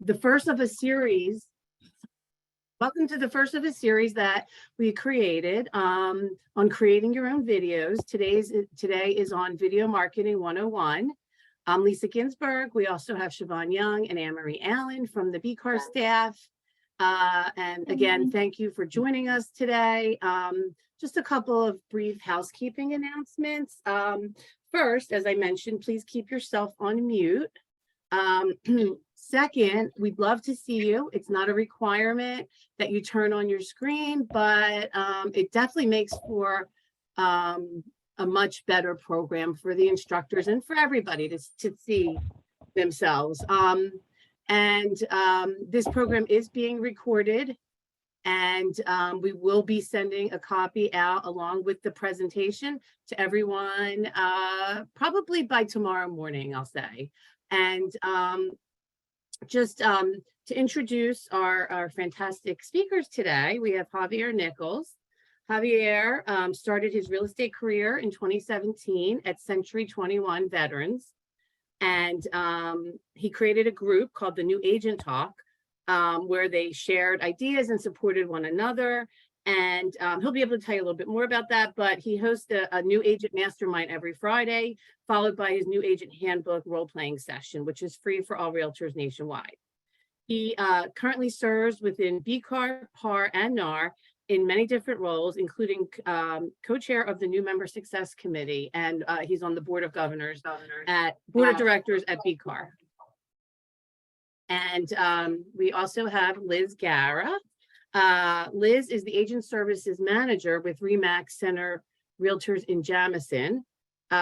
the first of a series. Welcome to the first of a series that we created on creating your own videos. Today is on Video Marketing 101. I'm Lisa Ginsburg. We also have Siobhan Young and Anne-Marie Allen from the BCAR staff. And again, thank you for joining us today. Just a couple of brief housekeeping announcements. First, as I mentioned, please keep yourself on mute. Second, we'd love to see you. It's not a requirement that you turn on your screen, but it definitely makes for a much better program for the instructors and for everybody to see themselves. This program is being recorded, and we will be sending a copy out along with the presentation to everyone probably by tomorrow morning, I'll say. And to introduce our fantastic speakers today, we have Javier Nichols. Javier started his real estate career in 2017 at Century 21 Veterans. And he created a group called the New Agent Talk, where they shared ideas and supported one another. And he'll be able to tell you a little bit more about that, but he hosts a new agent mastermind every Friday, followed by his new agent handbook role-playing session, which is free for all realtors nationwide. He currently serves within BCAR, PAR, and NAR in many different roles, including co-chair of the New Member Success Committee, and he's on the Board of Governors at Board of Directors at BCAR. And we also have Liz Gara. Liz is the Agent Services Manager with RE/MAX Center Realtors in Jamison.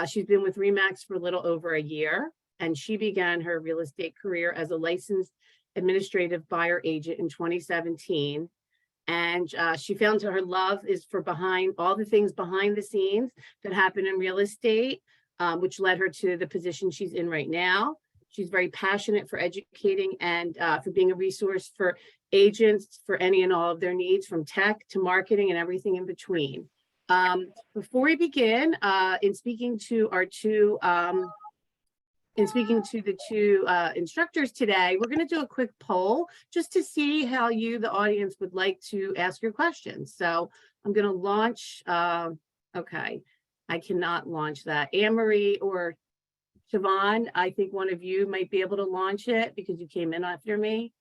She's been with RE/MAX for a little over a year, and she began her real estate career as a licensed administrative buyer agent in 2017. And she found her love is for all the things behind the scenes that happen in real estate, which led her to the position she's in right now. She's very passionate for educating and for being a resource for agents for any and all of their needs, from tech to marketing and everything in between. Before we begin, in speaking to the two instructors today, we're going to do a quick poll just to see how you, the audience, would like to ask your questions. So I'm going to launch. Okay, I cannot launch that. Anne-Marie or Siobhan, I think one of you might be able to launch it because you came in after me.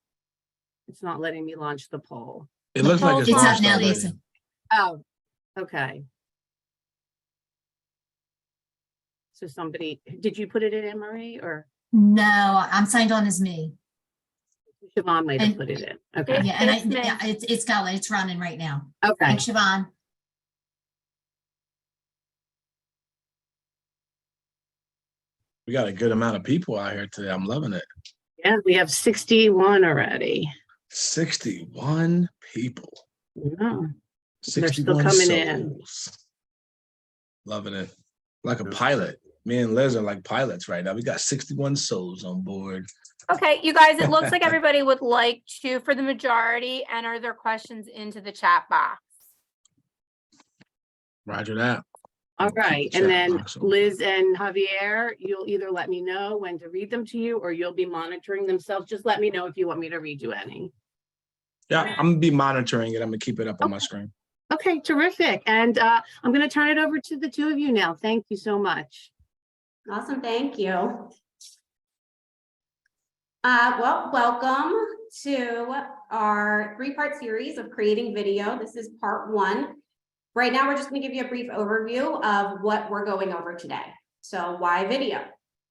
It's not letting me launch the poll. It looks like it's up now, Lisa. Oh, okay. So somebody, did you put it in, Anne-Marie, or? No, I'm signed on as me. Siobhan might have put it in. Okay. Yeah, and it's going, it's running right now. Okay. Thanks, Siobhan. We got a good amount of people out here today. I'm loving it. Yeah, we have 61 already. 61 people. Yeah. 61 They're still coming souls. Loving it. Like a pilot. Me and Liz are like pilots right now. We got 61 souls on board. Okay, you guys, it looks like everybody would like to, for the majority, enter their questions into the chat box. Roger that. All right. Chat And then box open. Liz and Javier, you'll either let me know when to read them to you or you'll be monitoring themselves. Just let me know if you want me to read you any. Yeah, I'm gonna be monitoring it. I'm gonna keep it up on my Okay. screen. Okay, terrific. And I'm going to turn it over to the two of you now. Thank you so much. Awesome, thank you. Well, welcome to our three-part series of creating video. This is part one. Right now, we're just going to give you a brief overview of what we're going over today. So why video?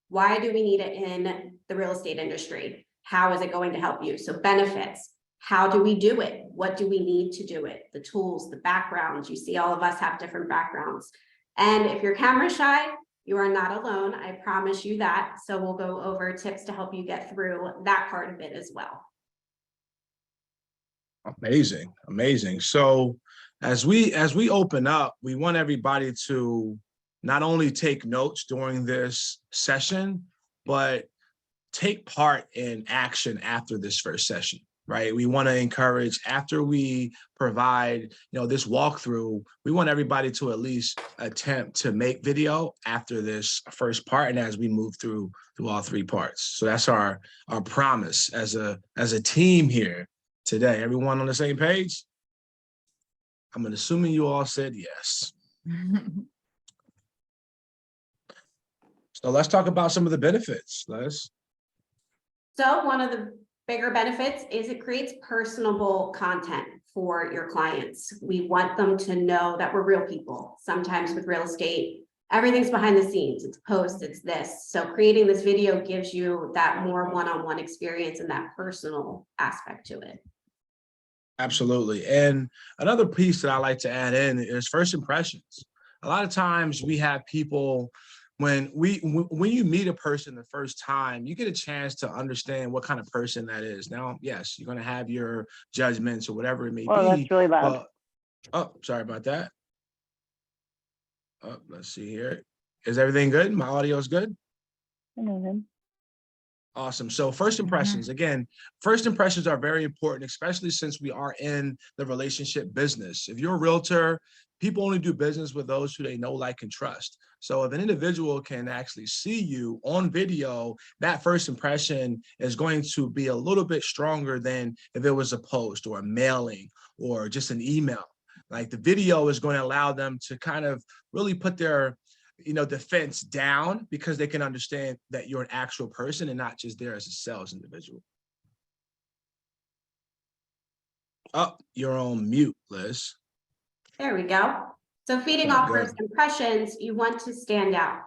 Why do we need it in the real estate industry? How is it going to help you? So benefits. How do we do it? What do we need to do it? The tools, the backgrounds. You see all of us have different backgrounds. And if you're camera shy, you are not alone. I promise you that. So we'll go over tips to help you get through that part of it as well. Amazing, amazing. So as we open up, we want everybody to not only take notes during this session, but take part in action after this first session. right? We want to encourage, after we provide, this walkthrough, we want everybody to at least attempt to make video after this first part and as we move through all 3 parts. So that's our promise as a team here today. Everyone on the same page? I'm assuming you all said yes. So let's talk about some of the benefits, Liz. So one of the bigger benefits is it creates personable content for your clients. We want them to know that we're real people. Sometimes with real estate, everything's behind the scenes. It's posts, it's this. So creating this video gives you that more one-on-one experience and that personal aspect to it. Absolutely. And another piece that I like to add in is first impressions. A lot of times we have people, when you meet a person the first time, you get a chance to understand what kind of person that is. Now, yes, you're going to have your judgments or whatever it may be. That's really loud. Oh, sorry about that. Oh, let's see here. Is everything good? My audio is good? I know him. Awesome. So first impressions, again, first impressions are very important, especially since we are in the relationship business. If you're a realtor, people only do business with those who they know, like, and trust. So if an individual can actually see you on video, that first impression is going to be a little bit stronger than if it was a post or a mailing or just an email. Like, the video is going to allow them to kind of really put their defense down, because they can understand that you're an actual person and not just there as a sales individual. Oh, you're on mute, Liz. There we go. So feeding Very off good. first impressions, you want to stand out.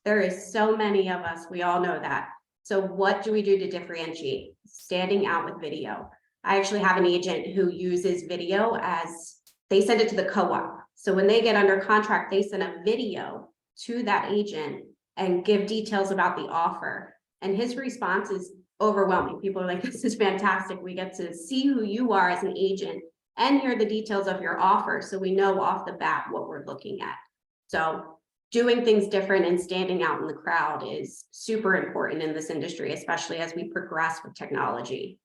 There is so many of us, we all know that. So what do we do to differentiate? Standing out with video. I actually have an agent who uses video as, they send it to the co-op. So when they get under contract, they send a video to that agent and give details about the offer. And his response is overwhelming. People are like, this is fantastic. We get to see who you are as an agent and hear the details of your offer. So we know off the bat what we're looking at. So doing things different and standing out in the crowd is super important in this industry, especially as we progress with technology.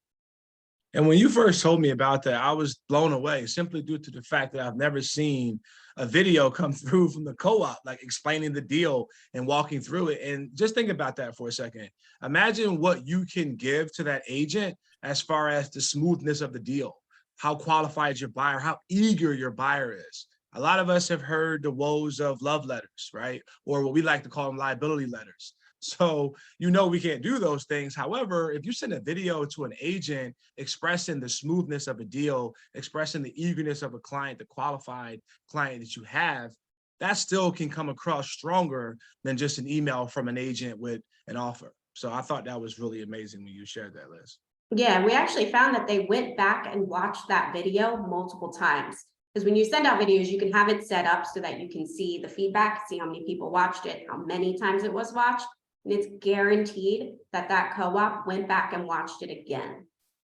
And when you first told me about that, I was blown away, simply due to the fact that I've never seen a video come through from the co-op, like explaining the deal and walking through it. And just think about that for a second. Imagine what you can give to that agent as far as the smoothness of the deal, how qualified your buyer, how eager your buyer is. A lot of us have heard the woes of love letters, right? Or what we like to call them liability letters. So, we can't do those things. However, if you send a video to an agent expressing the smoothness of a deal, expressing the eagerness of a client, the qualified client that you have, that still can come across stronger than just an email from an agent with an offer. So I thought that was really amazing when you shared that, Liz. Yeah, we actually found that they went back and watched that video multiple times. Because when you send out videos, you can have it set up so that you can see the feedback, see how many people watched it, how many times it was watched. And it's guaranteed that that co-op went back and watched it again.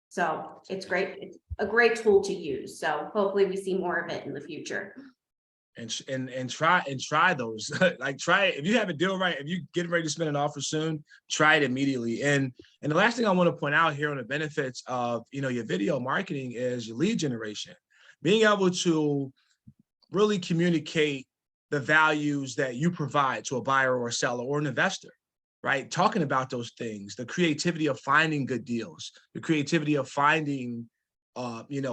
So it's great. It's a great tool to use. So hopefully we see more of it in the future. And try those. Like, try it. If you have a deal right, if you get ready to spend an offer soon, try it immediately. And the last thing I want to point out here on the benefits of your video marketing is your lead generation. Being able to really communicate the values that you provide to a buyer or a seller or an investor. Right? Talking about those things, the creativity of finding good deals, the creativity of finding,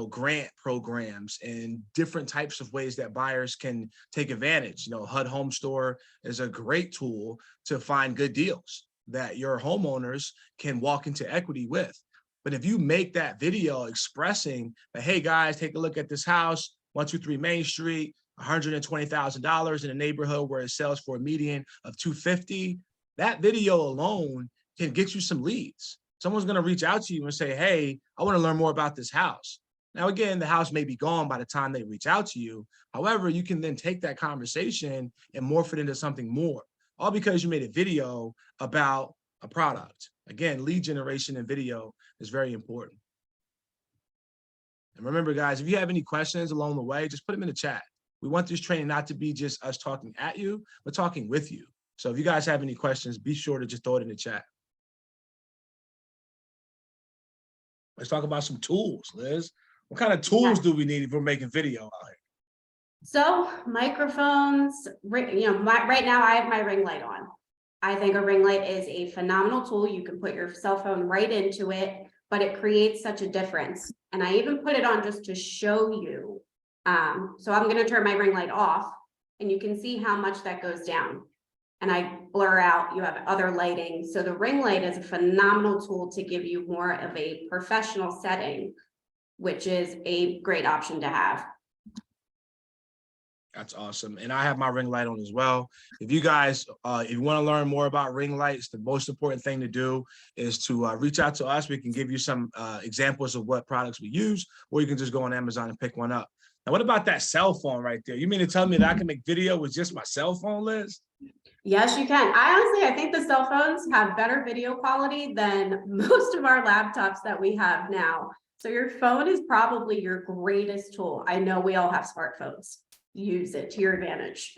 grant programs and different types of ways that buyers can take advantage. HUD Home Store is a great tool to find good deals that your homeowners can walk into equity with. But if you make that video expressing that, hey guys, take a look at this house, 123 Main Street, $120,000 in a neighborhood where it sells for a median of $250,000. That video alone can get you some leads. Someone's going to reach out to you and say, hey, I want to learn more about this house. Now, again, the house may be gone by the time they reach out to you. However, you can then take that conversation and morph it into something more, all because you made a video about a product. Again, lead generation and video is very important. And remember, guys, if you have any questions along the way, just put them in the chat. We want this training not to be just us talking at you, but talking with you. So if you guys have any questions, be sure to just throw it in the chat. Let's talk about some tools, Liz. What kind of tools do we need if we're making video out here? So microphones, right now I have my ring light on. I think a ring light is a phenomenal tool. You can put your cell phone right into it, but it creates such a difference. And I even put it on just to show you. So I'm gonna turn my ring light off and you can see how much that goes down. And I blur out, you have other lighting. So the ring light is a phenomenal tool to give you more of a professional setting, which is a great option to have. That's awesome. And I have my ring light on as well. If you guys, if you want to learn more about ring lights, the most important thing to do is to reach out to us. We can give you some examples of what products we use, or you can just go on Amazon and pick one up. Now, what about that cell phone right there? You mean to tell me that I can make video with just my cell phone, Liz? Yes, you can. I think the cell phones have better video quality than most of our laptops that we have now. So your phone is probably your greatest tool. I know we all have smartphones. Use it to your advantage.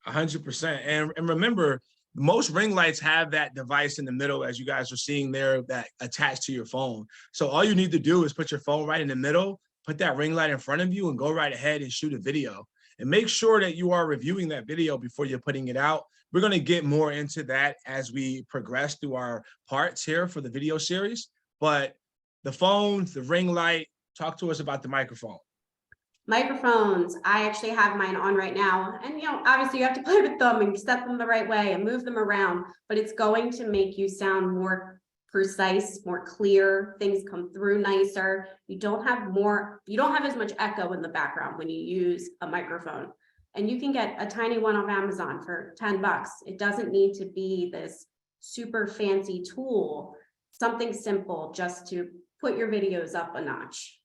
100%. And remember, most ring lights have that device in the middle, as you guys are seeing there, that attached to your phone. So all you need to do is put your phone right in the middle, put that ring light in front of you, and go right ahead and shoot a video. And make sure that you are reviewing that video before you're putting it out. We're going to get more into that as we progress through our parts here for the video series. But the phone, the ring light, talk to us about the microphone. Microphones, I actually have mine on right now. And obviously you have to play with them and set them the right way and move them around, but it's going to make you sound more precise, more clear, things come through nicer. You don't have as much echo in the background when you use a microphone. And you can get a tiny one off Amazon for 10 bucks. It doesn't need to be this super fancy tool, something simple just to put your videos up a notch.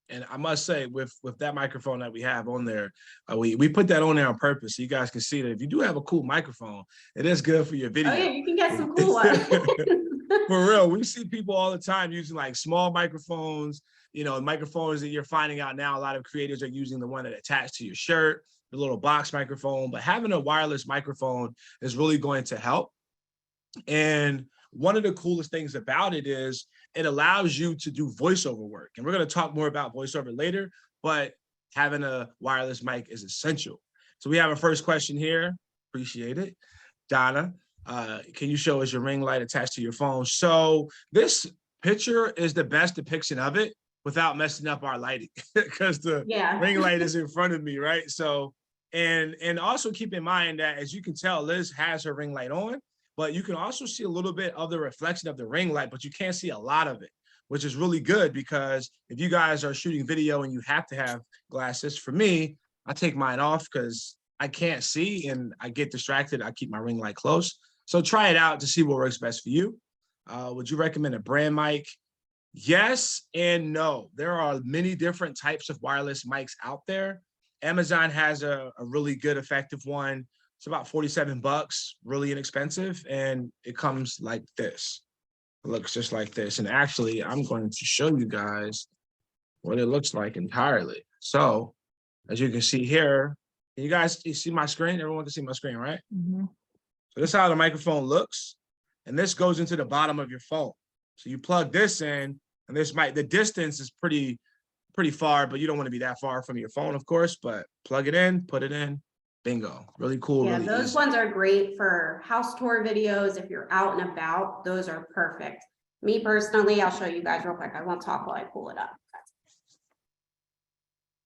And I must say, with that microphone that we have on there, we put that on there on purpose so you guys can see that if you do have a cool microphone, it is good for your video. Oh yeah, you can get some cool ones. For real, we see people all the time using like small microphones, microphones that you're finding out now. A lot of creators are using the one that attached to your shirt, the little box microphone, but having a wireless microphone is really going to help. And one of the coolest things about it is it allows you to do voiceover work. And we're going to talk more about voiceover later, but having a wireless mic is essential. So we have a first question here. Appreciate it. Donna, can you show us your ring light attached to your phone? So this picture is the best depiction of it without messing up our lighting because the ring light is in front of me, right? So, and also keep in mind that as you can tell, Liz has her ring light on, but you can also see a little bit of the reflection of the ring light, but you can't see a lot of it, which is really good because if you guys are shooting video and you have to have glasses, for me, I take mine off because I can't see and I get distracted. I keep my ring light close. So try it out to see what works best for you. Would you recommend a brand mic? Yes and no. There are many different types of wireless mics out there. Amazon has a really good, effective one. It's about 47 bucks, really inexpensive. And it comes like this. It looks just like this. And actually, I'm going to show you guys what it looks like entirely. So as you can see here, you see my screen? Everyone can see my screen, right? Mm-hmm. So this is how the microphone looks. And this goes into the bottom of your phone. So you plug this in, and the distance is pretty far, but you don't want to be that far from your phone, of course, but plug it in, put it in, bingo. Really cool. Yeah, really those easy. ones are great for house tour videos. If you're out and about, those are perfect. Me personally, I'll show you guys real quick. I won't talk while I pull it up.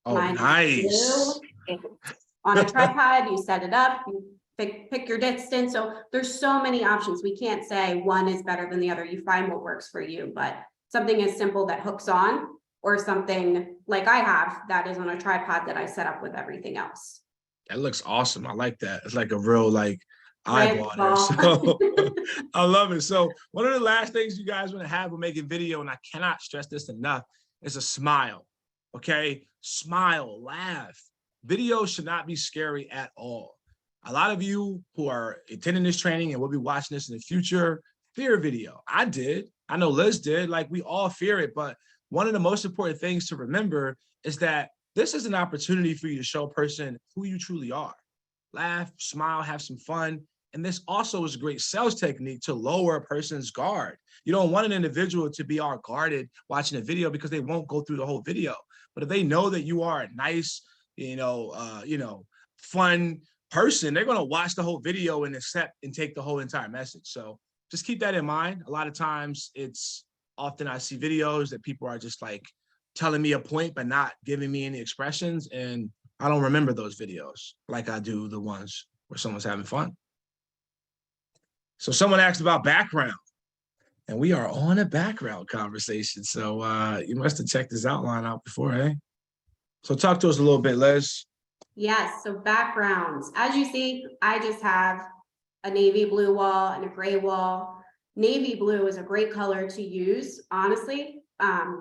Oh, Mine is nice. blue. On a tripod, you set it up, you pick your distance. So there's so many options. We can't say one is better than the other. You find what works for you, but something as simple that hooks on, or something like I have that is on a tripod that I set up with everything else. That looks awesome. I like that. It's like a real eyeball there. So I love it. So one of the last things you guys want to have when making video, and I cannot stress this enough, is a smile. Okay, smile, laugh. Video should not be scary at all. A lot of you who are attending this training and will be watching this in the future fear video. I did. I know Liz did. Like, we all fear it. But one of the most important things to remember is that this is an opportunity for you to show a person who you truly are. Laugh, smile, have some fun. And this also is a great sales technique to lower a person's guard. You don't want an individual to be all guarded watching a video because they won't go through the whole video. But if they know that you are a nice, fun person, they're going to watch the whole video and accept and take the whole entire message. So just keep that in mind. A lot of times often I see videos that people are just like telling me a point, but not giving me any expressions. And I don't remember those videos like I do the ones where someone's having fun. So someone asked about background, and we are on a background conversation. So you must have checked this outline out before, eh? So talk to us a little bit, Liz. Yes, so backgrounds. As you see, I just have a navy blue wall and a gray wall. Navy blue is a great color to use, honestly.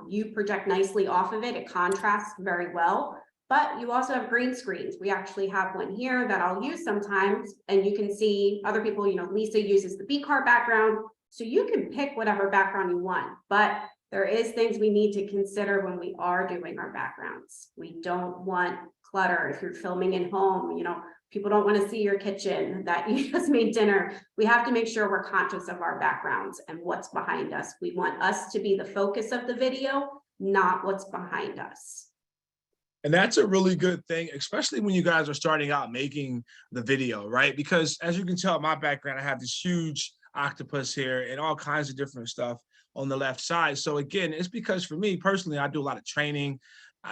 You project nicely off of it. It contrasts very well. But you also have green screens. We actually have one here that I'll use sometimes, and you can see other people, Lisa uses the B-card background. So you can pick whatever background you want, but there is things we need to consider when we are doing our backgrounds. We don't want clutter. If you're filming in home, people don't want to see your kitchen that you just made dinner. We have to make sure we're conscious of our backgrounds and what's behind us. We want us to be the focus of the video, not what's behind us. And that's a really good thing, especially when you guys are starting out making the video, right? Because as you can tell, my background, I have this huge octopus here and all kinds of different stuff on the left side. So again, it's because for me personally, I do a lot of training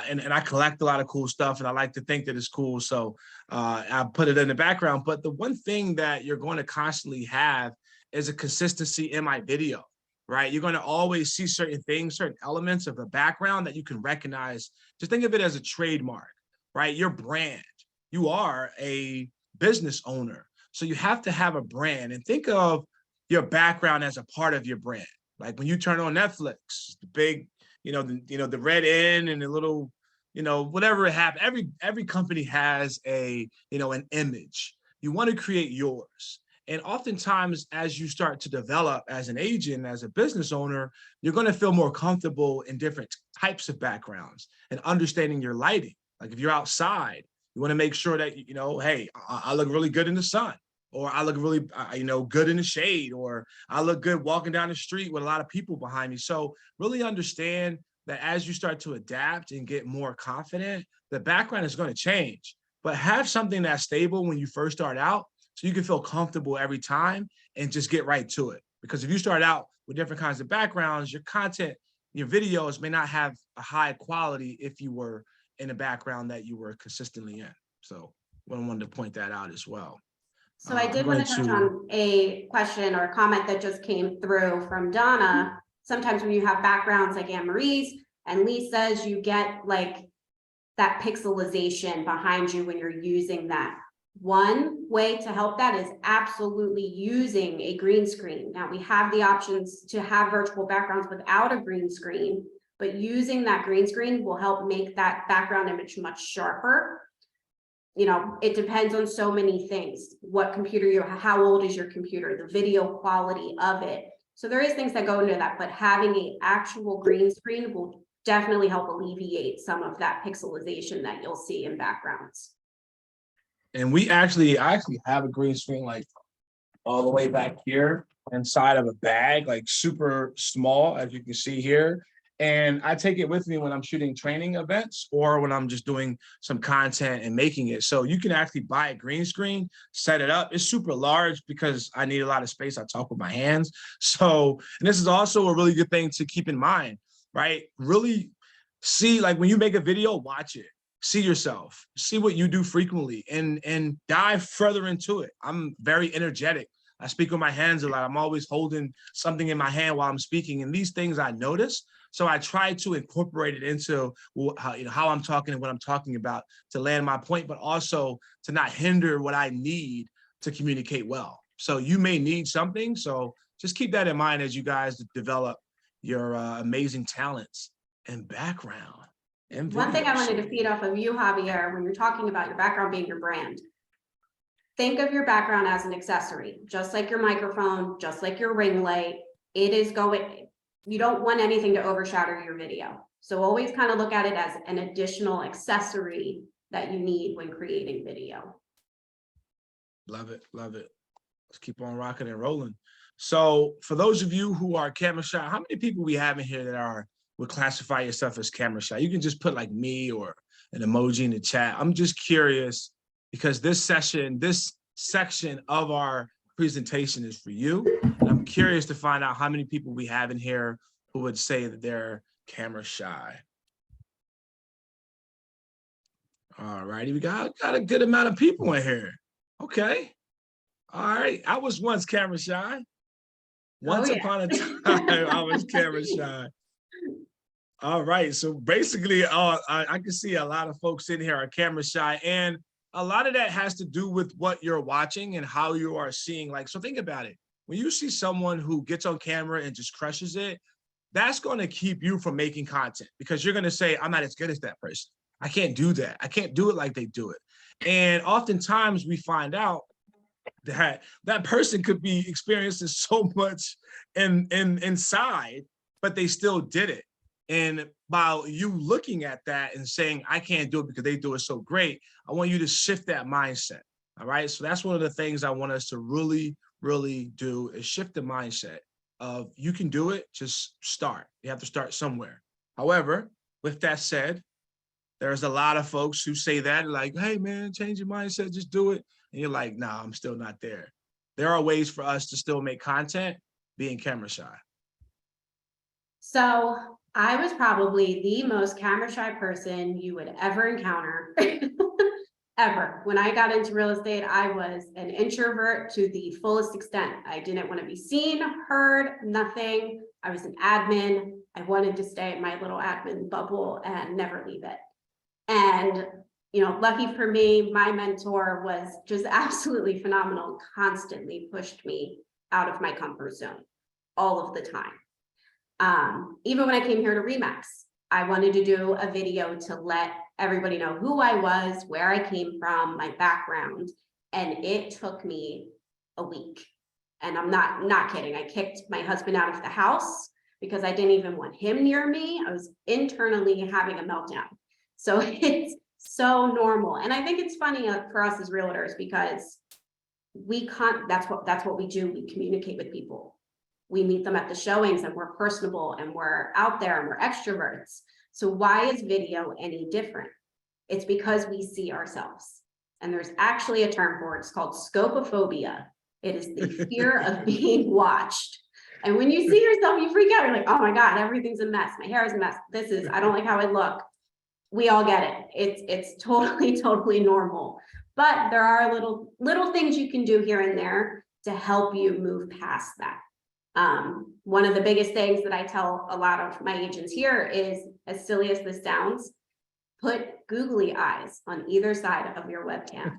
and I collect a lot of cool stuff, and I like to think that it's cool. So I put it in the background. But the one thing that you're going to constantly have is a consistency in my video, right? You're going to always see certain things, certain elements of the background that you can recognize. Just think of it as a trademark, right? Your brand. You are a business owner. So you have to have a brand, and think of your background as a part of your brand. Like when you turn on Netflix, the big, the red N and the little, whatever it happens, every company has an image. You want to create yours. And oftentimes, as you start to develop as an agent, as a business owner, you're going to feel more comfortable in different types of backgrounds and understanding your lighting. Like if you're outside, you want to make sure that, hey, I look really good in the sun, or I look really, good in the shade, or I look good walking down the street with a lot of people behind me. So really understand that as you start to adapt and get more confident, the background is going to change. But have something that's stable when you first start out, so you can feel comfortable every time and just get right to it. Because if you start out with different kinds of backgrounds, your content, your videos may not have a high quality if you were in a background that you were consistently in. So I wanted to point that out as well. So I did want to touch on a question or a comment that just came through from Donna. Sometimes when you have backgrounds like Anne Marie's and Lisa's, you get like that pixelization behind you when you're using that. One way to help that is absolutely using a green screen. Now we have the options to have virtual backgrounds without a green screen, but using that green screen will help make that background image much sharper. It depends on so many things. What computer you have, how old is your computer, the video quality of it. So there is things that go into that, but having an actual green screen will definitely help alleviate some of that pixelization that you'll see in backgrounds. And I actually have a green screen like all the way back here inside of a bag, like super small, as you can see here. And I take it with me when I'm shooting training events or when I'm just doing some content and making it. So you can actually buy a green screen, set it up. It's super large because I need a lot of space. I talk with my hands. So, and this is also a really good thing to keep in mind, right? Really see, like when you make a video, watch it. See yourself, see what you do frequently and dive further into it. I'm very energetic. I speak with my hands a lot. I'm always holding something in my hand while I'm speaking. And these things I notice. So I try to incorporate it into how I'm talking and what I'm talking about to land my point, but also to not hinder what I need to communicate well. So you may need something. So just keep that in mind as you guys develop your amazing talents and background. And one thing I wanted to feed off of you, Javier, when you're talking about your background being your brand, think of your background as an accessory, just like your microphone, just like your ring light. You don't want anything to overshadow your video. So always kind of look at it as an additional accessory that you need when creating video. Love it, love it. Let's keep on rocking and rolling. So for those of you who are camera shy, how many people we have in here that would classify yourself as camera shy? You can just put like me or an emoji in the chat. I'm just curious because this section of our presentation is for you. And I'm curious to find out how many people we have in here who would say that they're camera shy. All righty, we got a good amount of people in here. Okay. All right. I was once camera shy. Once upon a time, I was camera shy. All right. So basically, I can see a lot of folks in here are camera shy. And a lot of that has to do with what you're watching and how you are seeing. Like, so think about it. When you see someone who gets on camera and just crushes it, that's going to keep you from making content because you're going to say, I'm not as good as that person. I can't do that. I can't do it like they do it. And oftentimes we find out that that person could be experiencing so much inside, but they still did it. And by you looking at that and saying, I can't do it because they do it so great, I want you to shift that mindset. All right. So that's one of the things I want us to really, really do is shift the mindset of you can do it, just start. You have to start somewhere. However, with that said, there's a lot of folks who say that like, hey man, change your mindset, just do it. And you're like, nah, I'm still not there. There are ways for us to still make content being camera shy. So I was probably the most camera shy person you would ever encounter. Ever. When I got into real estate, I was an introvert to the fullest extent. I didn't want to be seen, heard, nothing. I was an admin. I wanted to stay in my little admin bubble and never leave it. And, you know, lucky for me, my mentor was just absolutely phenomenal, constantly pushed me out of my comfort zone all of the time. Even when I came here to RE/MAX, I wanted to do a video to let everybody know who I was, where I came from, my background, and it took me a week. And I'm not kidding. I kicked my husband out of the house because I didn't even want him near me. I was internally having a meltdown. So it's so normal. And I think it's funny for us as realtors because that's what we do. We communicate with people. We meet them at the showings and we're personable and we're out there and we're extroverts. So why is video any different? It's because we see ourselves. And there's actually a term for it. It's called scopophobia. It is the fear of being watched. And when you see yourself, you freak out. You're like, oh my God, everything's a mess. My hair is a mess. I don't like how I look. We all get it. It's totally normal. But there are little things you can do here and there to help you move past that. One of the biggest things that I tell a lot of my agents here is, as silly as this sounds, put googly eyes on either side of your webcam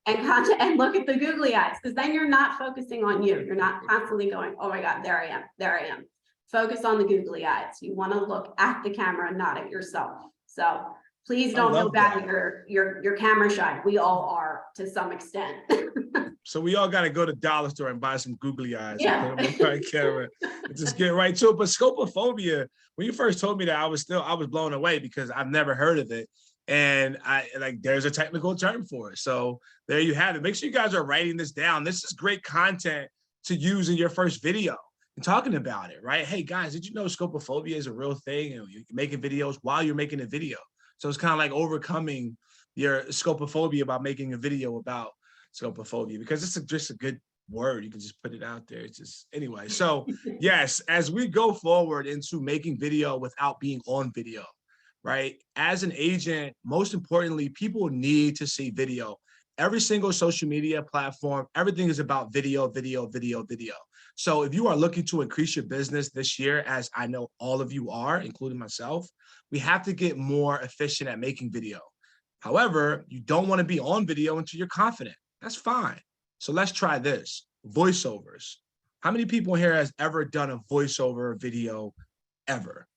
and look at the googly eyes, because then you're not focusing on you. You're not constantly going, oh my God, there I am. Focus on the googly eyes. You want to look at the camera, not at yourself. So please don't feel bad that you're camera shy. We all are to some extent. So we all got to go to dollar store and buy some googly eyes. Yeah. And put them on my camera and just get right to it. But scopophobia, when you first told me that, I was blown away because I've never heard of it. And there's a technical term for it. So there you have it. Make sure you guys are writing this down. This is great content to use in your first video and talking about it, right? Hey guys, did you know scopophobia is a real thing? And you're making videos while you're making a video. So it's kind of like overcoming your scopophobia by making a video about scopophobia, because it's just a good word. You can just put it out there. It's just, anyway. So yes, as we go forward into making video without being on video, right? As an agent, most importantly, people need to see video. Every single social media platform, everything is about video. So if you are looking to increase your business this year, as I know all of you are, including myself, we have to get more efficient at making video. However, you don't want to be on video until you're confident. That's fine. So let's try this. Voiceovers. How many people here has ever done a voiceover video ever?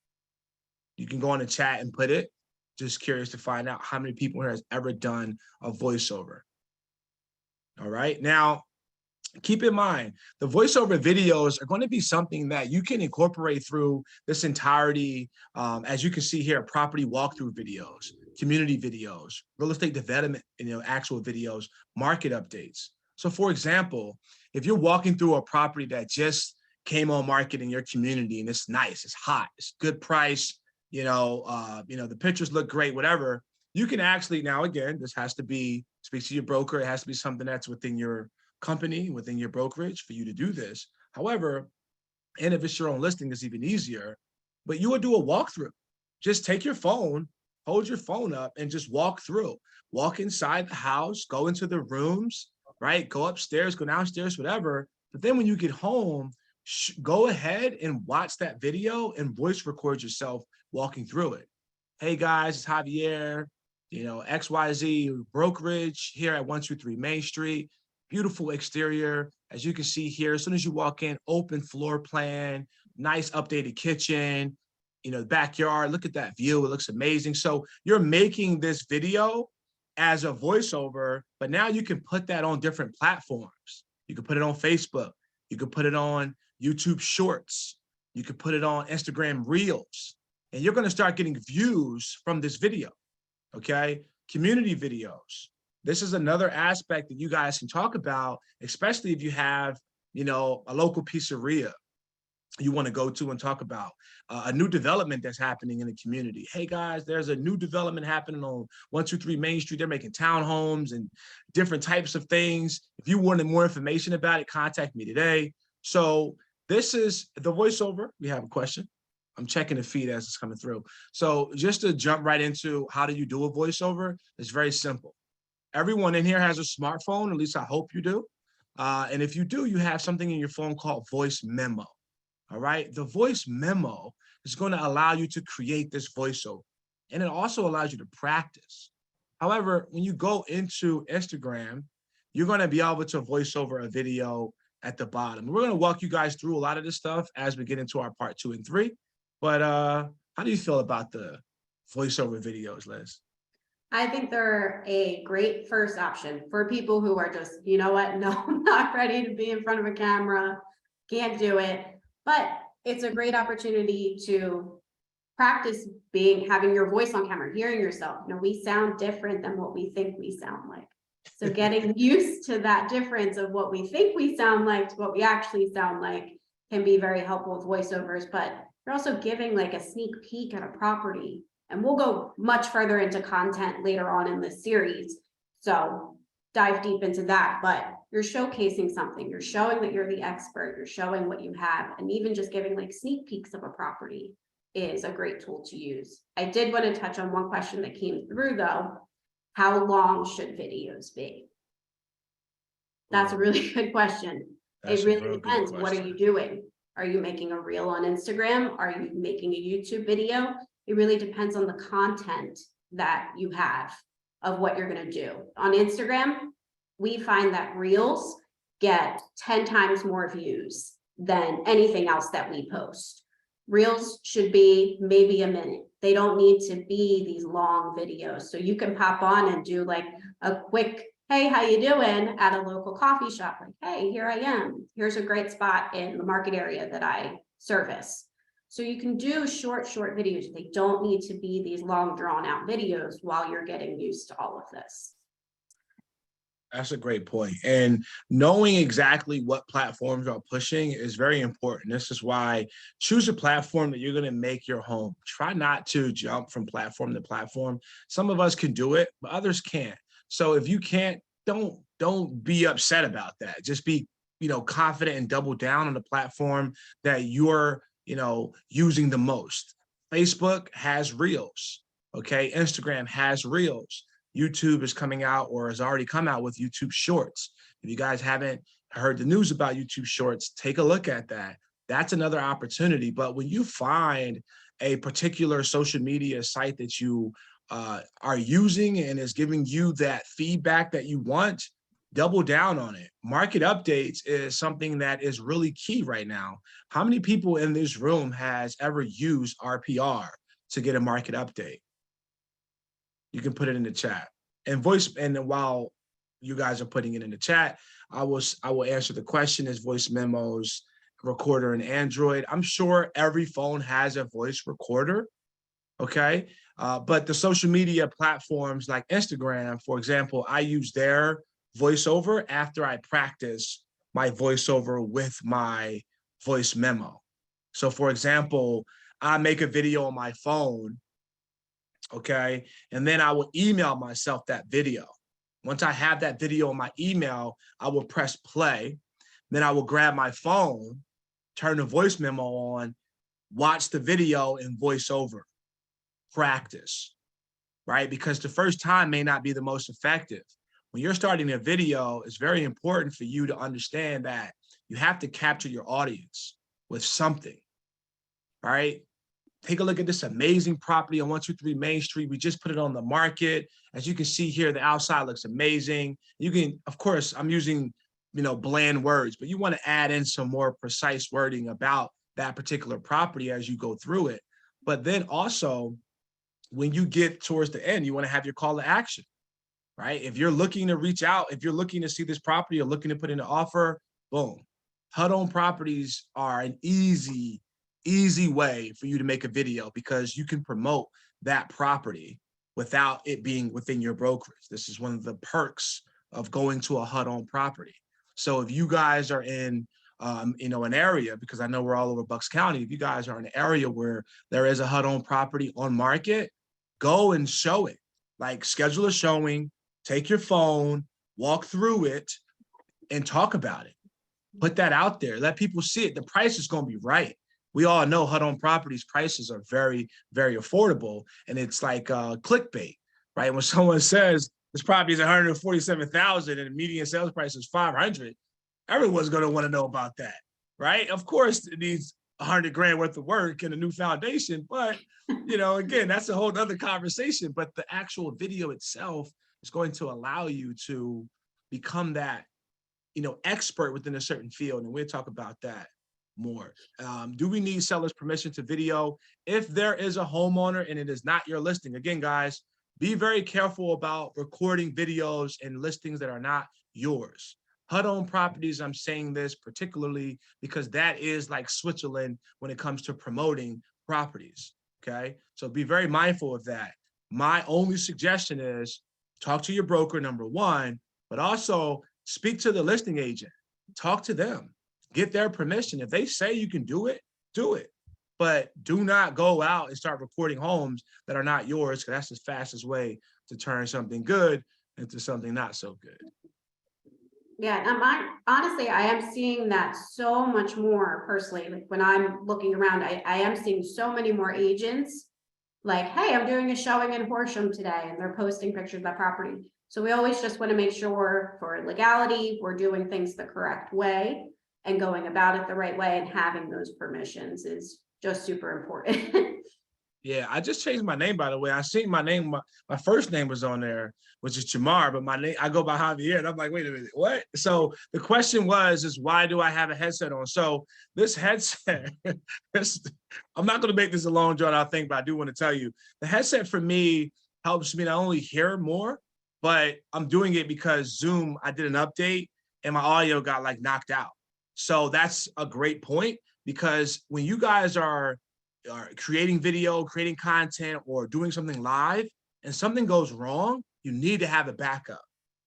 You can go on the chat and put it. Just curious to find out how many people here has ever done a voiceover. All right. Now, keep in mind, the voiceover videos are going to be something that you can incorporate through this entirety. As you can see here, property walkthrough videos, community videos, real estate development, actual videos, market updates. So for example, if you're walking through a property that just came on market in your community and it's nice, it's hot, it's good price, the pictures look great, whatever, you can actually, now again, this has to be, speak to your broker, it has to be something that's within your company, within your brokerage for you to do this. However, and if it's your own listing, it's even easier, but you would do a walkthrough. Just take your phone, hold your phone up and just walk through. Walk inside the house, go into the rooms, right? Go upstairs, go downstairs, whatever. But then when you get home, go ahead and watch that video and voice record yourself walking through it. Hey guys, it's Javier, XYZ brokerage here at 123 Main Street. Beautiful exterior. As you can see here, as soon as you walk in, open floor plan, nice updated kitchen, the backyard, look at that view, it looks amazing. So you're making this video as a voiceover, but now you can put that on different platforms. You can put it on Facebook, you can put it on YouTube Shorts, you can put it on Instagram Reels, and you're gonna start getting views from this video, okay? Community videos. This is another aspect that you guys can talk about, especially if you have, a local pizzeria you want to go to and talk about a new development that's happening in the community. Hey guys, there's a new development happening on 123 Main Street. They're making townhomes and different types of things. If you wanted more information about it, contact me today. So this is the voiceover. We have a question. I'm checking the feed as it's coming through. So just to jump right into how do you do a voiceover, it's very simple. Everyone in here has a smartphone, at least I hope you do. And if you do, you have something in your phone called voice memo. All right, the voice memo is going to allow you to create this voiceover, and it also allows you to practice. However, when you go into Instagram, you're going to be able to voice over a video at the bottom. We're going to walk you guys through a lot of this stuff as we get into our part 2 and 3. But how do you feel about the voiceover videos, Liz? I think they're a great first option for people who are just, you know what, no, I'm not ready to be in front of a camera, can't do it. But it's a great opportunity to practice having your voice on camera, hearing yourself. We sound different than what we think we sound like. So getting used to that difference of what we think we sound like to what we actually sound like can be very helpful with voiceovers, but you're also giving like a sneak peek at a property. And we'll go much further into content later on in this series. So dive deep into that, but you're showcasing something, you're showing that you're the expert, you're showing what you have, and even just giving like sneak peeks of a property is a great tool to use. I did want to touch on one question that came through though. How long should videos be? That's a really good question. It really depends. What are you doing? Are you making a reel on Instagram? Are you making a YouTube video? It really depends on the content that you have of what you're going to do. On Instagram, we find that reels get 10 times more views than anything else that we post. Reels should be maybe a minute. They don't need to be these long videos. So you can pop on and do like a quick, hey, how you doing at a local coffee shop? Like, hey, here I am. Here's a great spot in the market area that I service. So you can do short videos. They don't need to be these long drawn out videos while you're getting used to all of this. That's a great point. And knowing exactly what platforms are pushing is very important. This is why choose a platform that you're going to make your home. Try not to jump from platform to platform. Some of us can do it, but others can't. So if you can't, don't be upset about that. Just be, confident and double down on the platform that you're, using the most. Facebook has Reels. Okay. Instagram has Reels. YouTube is coming out or has already come out with YouTube Shorts. If you guys haven't heard the news about YouTube Shorts, take a look at that. That's another opportunity. But when you find a particular social media site that you are using and is giving you that feedback that you want, double down on it. Market updates is something that is really key right now. How many people in this room has ever used RPR to get a market update? You can put it in the chat. And while you guys are putting it in the chat, I will answer the question, is voice memos recorder in Android? I'm sure every phone has a voice recorder, okay? But the social media platforms like Instagram, for example, I use their voiceover after I practice my voiceover with my voice memo. So for example, I make a video on my phone, okay? And then I will email myself that video. Once I have that video in my email, I will press play. Then I will grab my phone, turn the voice memo on, watch the video and voice over, practice, right? Because the first time may not be the most effective. When you're starting a video, it's very important for you to understand that you have to capture your audience with something, right? Take a look at this amazing property on 123 Main Street. We just put it on the market. As you can see here, the outside looks amazing. You can, of course, I'm using, bland words, but you want to add in some more precise wording about that particular property as you go through it. But then also, when you get towards the end, you want to have your call to action, right? If you're looking to reach out, if you're looking to see this property or looking to put in an offer, boom. HUD-owned properties are an easy way for you to make a video because you can promote that property without it being within your brokerage. This is one of the perks of going to a HUD-owned property. So if you guys are in an area, because I know we're all over Bucks County, if you guys are in an area where there is a HUD-owned property on market, go and show it. Like schedule a showing, take your phone, walk through it, and talk about it. Put that out there. Let people see it. The price is going to be right. We all know HUD-owned properties prices are very, very affordable, and it's like clickbait, right? When someone says this property is $147,000 and the median sales price is $500, everyone's going to want to know about that, right? Of course, it needs $100,000 worth of work and a new foundation, but again, that's a whole other conversation. But the actual video itself is going to allow you to become that, expert within a certain field, and we'll talk about that more. Do we need seller's permission to video? If there is a homeowner and it is not your listing, again, guys, be very careful about recording videos and listings that are not yours. HUD-owned properties, I'm saying this particularly because that is like Switzerland when it comes to promoting properties, okay? So be very mindful of that. My only suggestion is talk to your broker, number one, but also speak to the listing agent. Talk to them. Get their permission. If they say you can do it, do it. But do not go out and start recording homes that are not yours, because that's the fastest way to turn something good into something not so good. Yeah, honestly, I am seeing that so much more personally. Like when I'm looking around, I am seeing so many more agents like, hey, I'm doing a showing in Horsham today, and they're posting pictures of that property. So we always just want to make sure for legality, we're doing things the correct way and going about it the right way, and having those permissions is just super important. Yeah, I just changed my name, by the way. I seen my name, my first name was on there, which is Jamar, but my name, I go by Javier, and I'm like, wait a minute, what? So the question is why do I have a headset on? So this headset, I'm not going to make this a long drawn out thing, but I do want to tell you, the headset for me helps me not only hear more, but I'm doing it because Zoom, I did an update and my audio got like knocked out. So that's a great point, because when you guys are creating video, creating content, or doing something live, and something goes wrong, you need to have a backup.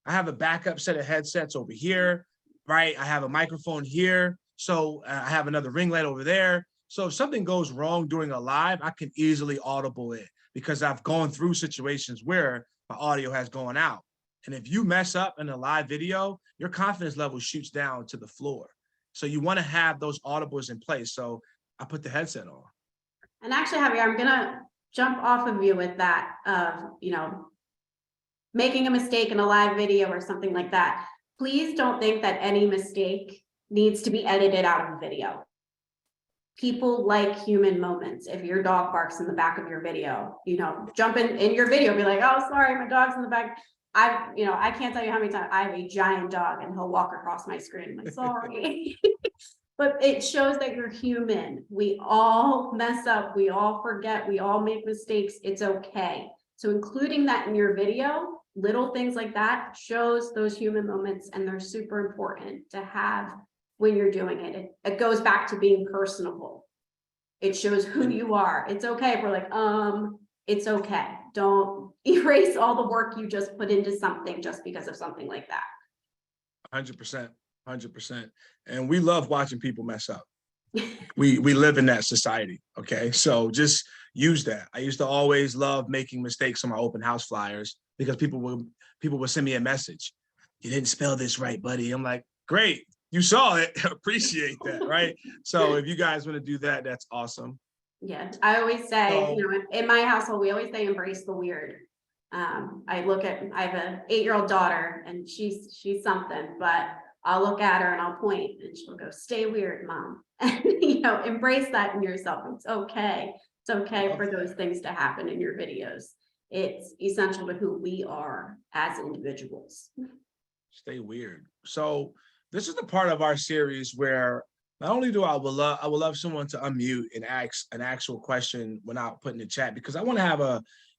I have a backup set of headsets over here, right? I have a microphone here. So I have another ring light over there. So if something goes wrong during a live, I can easily audible it, because I've gone through situations where my audio has gone out. And if you mess up in a live video, your confidence level shoots down to the floor. So you want to have those audibles in place. So I put the headset on. And actually, Javier, I'm gonna jump off of you with that, making a mistake in a live video or something like that. Please don't think that any mistake needs to be edited out of the video. People like human moments. If your dog barks in the back of your video, jump in your video, be like, oh, sorry, my dog's in the back. I can't tell you how many times I have a giant dog and he'll walk across my screen. I'm like, sorry. But it shows that you're human. We all mess up. We all forget. We all make mistakes. It's okay. So including that in your video, little things like that shows those human moments, and they're super important to have when you're doing it. It goes back to being personable. It shows who you are. It's okay if we're like, it's okay. Don't erase all the work you just put into something just because of something like that. 100%, 100%. And we love watching people mess up. We live in that society. Okay. So just use that. I used to always love making mistakes on my open house flyers because people would send me a message. You didn't spell this right, buddy. I'm like, great. You saw it. Appreciate that. Right. So if you guys want to do that, that's awesome. Yeah, I always say, you know, in my household, we always say embrace the weird. I have an 8-year-old daughter and she's something, but I'll look at her and I'll point and she'll go, stay weird, mom. And, you know, embrace that in yourself. It's okay. It's okay for those things to happen in your videos. It's essential to who we are as individuals. Stay weird. So this is the part of our series where not only do I would love someone to unmute and ask an actual question without putting in the chat, because I want to have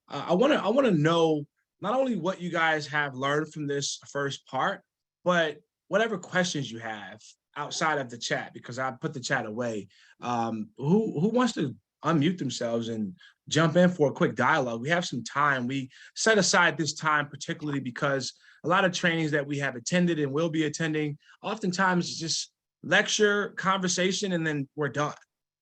I want to know not only what you guys have learned from this first part, but whatever questions you have outside of the chat, because I put the chat away. Who wants to unmute themselves and jump in for a quick dialogue? We have some time. We set aside this time particularly because a lot of trainings that we have attended and will be attending, oftentimes it's just lecture, conversation, and then we're done.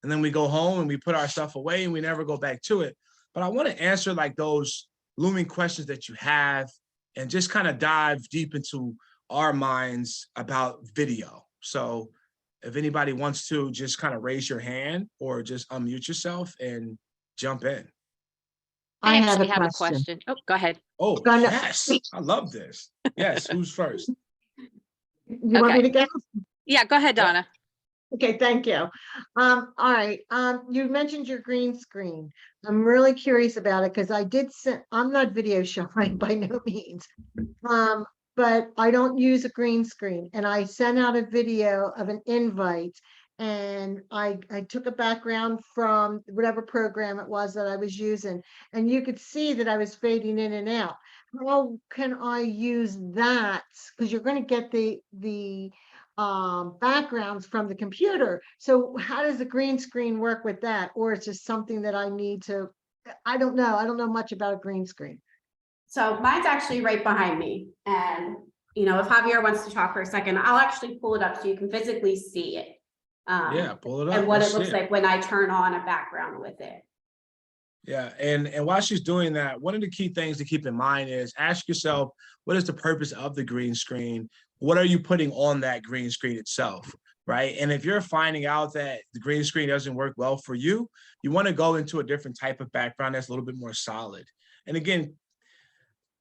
And then we go home and we put our stuff away and we never go back to it. But I want to answer like those looming questions that you have and just kind of dive deep into our minds about video. So if anybody wants to just kind of raise your hand or just unmute yourself and jump in. I actually have a question. Oh, go ahead. Oh, Gonna- yes. I love this. Yes. Who's first? You want me to go? Yeah, go ahead, Donna. Okay, thank you. All right. You mentioned your green screen. I'm really curious about it because I'm not video shy by no means. But I don't use a green screen, and I sent out a video of an invite, and I took a background from whatever program it was that I was using, and you could see that I was fading in and out. How can I use that? Because you're going to get the backgrounds from the computer. So how does the green screen work with that? Or it's just something that I need to, I don't know much about a green screen. So mine's actually right behind me. And, you know, if Javier wants to talk for a second, I'll actually pull it up so you can physically see it. Yeah, pull it up. And what Let's it looks see like when I turn on a background with it. Yeah, and while she's doing that, one of the key things to keep in mind is ask yourself, what is the purpose of the green screen? What are you putting on that green screen itself, right? And if you're finding out that the green screen doesn't work well for you, you want to go into a different type of background that's a little bit more solid. And again,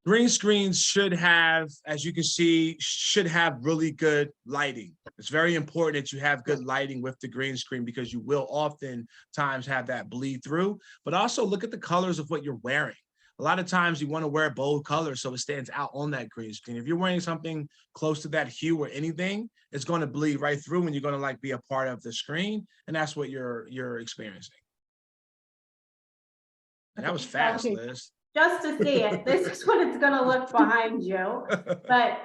green screens should have, as you can see, should have really good lighting. It's very important that you have good lighting with the green screen because you will oftentimes have that bleed through, but also look at the colors of what you're wearing. A lot of times you want to wear bold colors so it stands out on that green screen. If you're wearing something close to that hue or anything, it's going to bleed right through and you're going to like be a part of the screen, and that's what you're experiencing. And that was fast, Liz. Just to see it, this is what it's gonna look behind you. But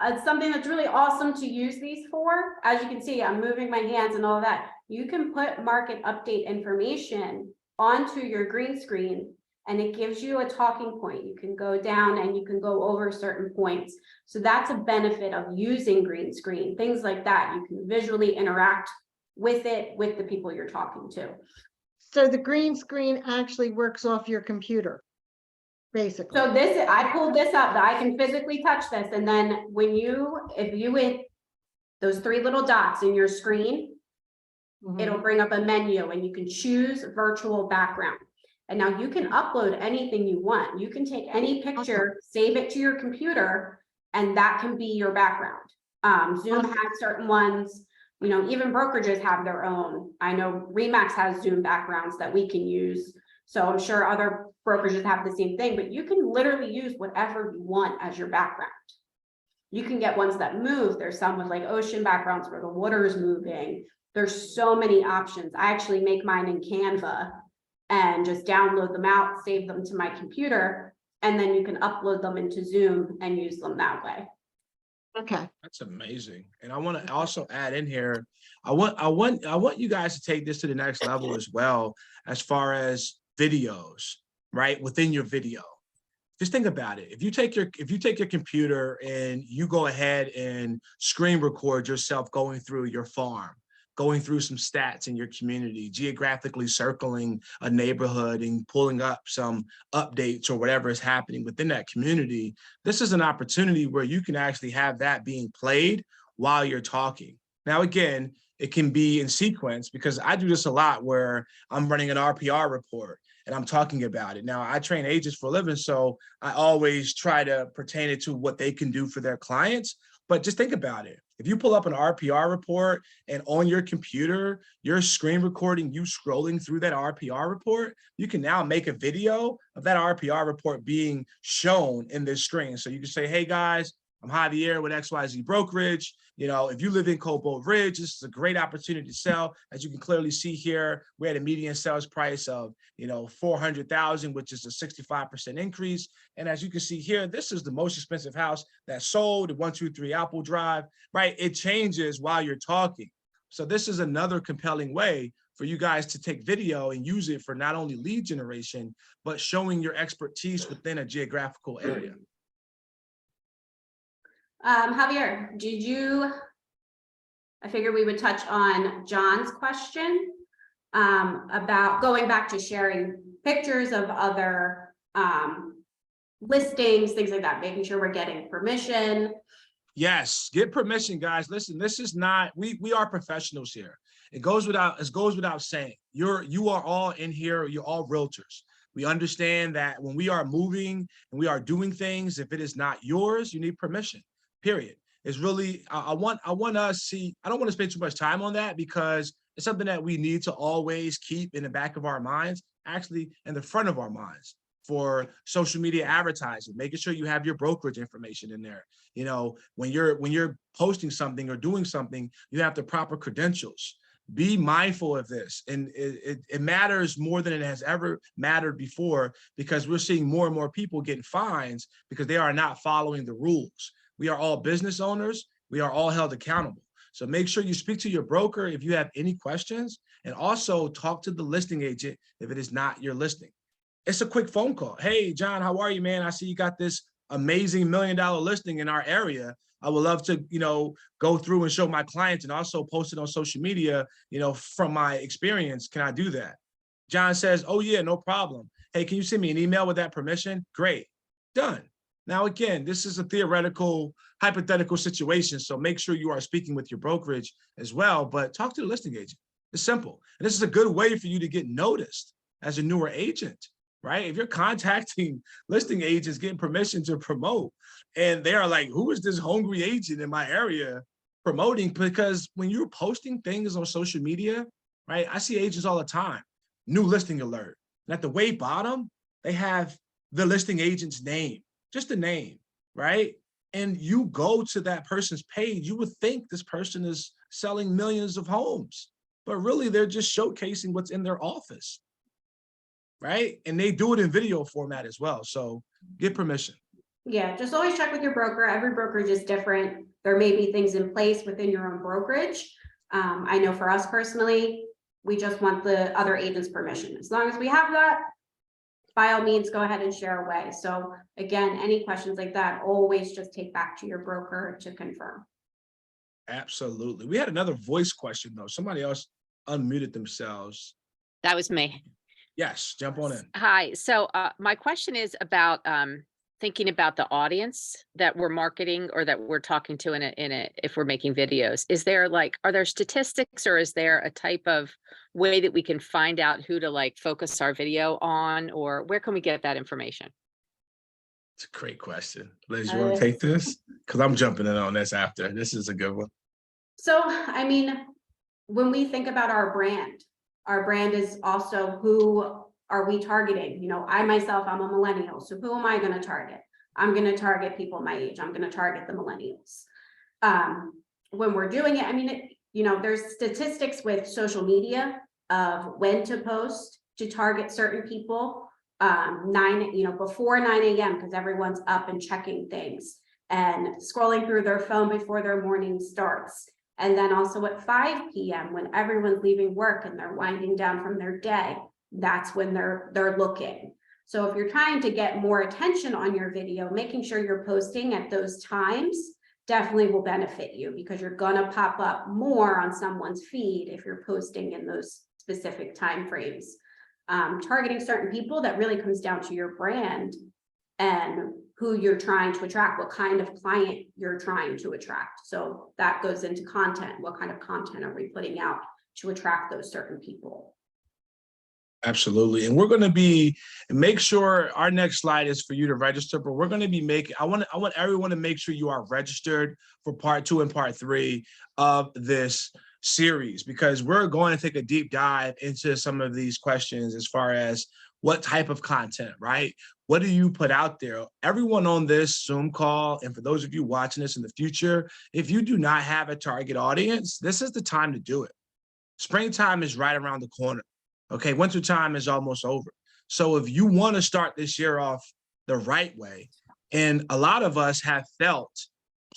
it's something that's really awesome to use these for. As you can see, I'm moving my hands and all that. You can put market update information onto your green screen and it gives you a talking point. You can go down and you can go over certain points. So that's a benefit of using green screen, things like that. You can visually interact with it, with the people you're talking to. So the green screen actually works off your computer, basically. So I pulled this up, that I can physically touch this, and then if you hit those 3 little dots in your screen, it'll bring up a menu and you can choose virtual background. And now you can upload anything you want. You can take any picture, save it to your computer, and that can be your background. Zoom has certain ones, you know, even brokerages have their own. I know Remax has Zoom backgrounds that we can use. So I'm sure other brokerages have the same thing, but you can literally use whatever you want as your background. You can get ones that move. There's some with like ocean backgrounds where the water is moving. There's so many options. I actually make mine in Canva and just download them out, save them to my computer, and then you can upload them into Zoom and use them that way. Okay. That's amazing. And I want to also add in here, I want you guys to take this to the next level as well, as far as videos, right? Within your video. just think about it. If you take your computer and you go ahead and screen record yourself going through your farm, going through some stats in your community, geographically circling a neighborhood and pulling up some updates or whatever is happening within that community, this is an opportunity where you can actually have that being played while you're talking. Now, again, it can be in sequence, because I do this a lot where I'm running an RPR report and I'm talking about it. Now, I train agents for a living, so I always try to pertain it to what they can do for their clients. But just think about it. If you pull up an RPR report and on your computer, you're screen recording, you scrolling through that RPR report, you can now make a video of that RPR report being shown in this screen. So you can say, hey guys, I'm Javier with XYZ Brokerage. You know, if you live in Cobalt Ridge, this is a great opportunity to sell. As you can clearly see here, we're at a median sales price of, $400,000, which is a 65% increase. And as you can see here, this is the most expensive house that sold at 123 Apple Drive, right? It changes while you're talking. So this is another compelling way for you guys to take video and use it for not only lead generation, but showing your expertise within a geographical area. Javier, I figured we would touch on John's question about going back to sharing pictures of other listings, things like that, making sure we're getting permission. Yes, get permission, guys. Listen, this is not, we are professionals here. It goes without saying. You are all in here, you're all realtors. We understand that when we are moving and we are doing things, if it is not yours, you need permission. Period. It's really, I don't want to spend too much time on that, because it's something that we need to always keep in the back of our minds, actually in the front of our minds, for social media advertising, making sure you have your brokerage information in there. When you're posting something or doing something, you have the proper credentials. Be mindful of this. And it matters more than it has ever mattered before, because we're seeing more and more people getting fines because they are not following the rules. We are all business owners. We are all held accountable. So make sure you speak to your broker if you have any questions, and also talk to the listing agent if it is not your listing. It's a quick phone call. Hey, John, how are you, man? I see you got this amazing $1 million listing in our area. I would love to, go through and show my clients and also post it on social media, from my experience. Can I do that? John says, oh yeah, no problem. Hey, can you send me an email with that permission? Great, done. Now, again, this is a theoretical, hypothetical situation, so make sure you are speaking with your brokerage as well, but talk to the listing agent. It's simple. And this is a good way for you to get noticed as a newer agent, right? If you're contacting listing agents, getting permission to promote, and they are like, who is this hungry agent in my area promoting? Because when you're posting things on social media, right? I see agents all the time, new listing alert. And at the way bottom, they have the listing agent's name. Just a name, right? And you go to that person's page, you would think this person is selling millions of homes, but really they're just showcasing what's in their office, right? And they do it in video format as well. So get permission. Yeah, just always check with your broker. Every brokerage is different. There may be things in place within your own brokerage. I know for us personally, we just want the other agent's permission. As long as we have that, by all means, go ahead and share away. So again, any questions like that, always just take back to your broker to confirm. Absolutely. We had another voice question though. Somebody else unmuted themselves. That was me. Yes, jump on in. Hi. So my question is about thinking about the audience that we're marketing or that we're talking to if we're making videos. Are there statistics, or is there a type of way that we can find out who to focus our video on, or where can we get that information? It's a great question. Liz, you want to take this? Because I'm jumping in on this after. This is a good one. So, I mean, when we think about our brand is also who are we targeting? I myself, I'm a millennial. So who am I going to target? I'm going to target people my age. I'm going to target the millennials. When we're doing it, I mean, there's statistics with social media of when to post to target certain people. Before 9 a.m. because everyone's up and checking things and scrolling through their phone before their morning starts. And then also at 5 p.m. when everyone's leaving work and they're winding down from their day. That's when they're looking. So if you're trying to get more attention on your video, making sure you're posting at those times definitely will benefit you, because you're gonna pop up more on someone's feed if you're posting in those specific timeframes. Targeting certain people, that really comes down to your brand and who you're trying to attract, what kind of client you're trying to attract. So that goes into content. What kind of content are we putting out to attract those certain people? Absolutely. And we're going to make sure our next slide is for you to register, but we're going to be making, I want everyone to make sure you are registered for part 2 and part 3 of this series, because we're going to take a deep dive into some of these questions as far as what type of content, right? What do you put out there? Everyone on this Zoom call, and for those of you watching this in the future, if you do not have a target audience, this is the time to do it. Springtime is right around the corner. Okay, wintertime is almost over. So if you want to start this year off the right way, and a lot of us have felt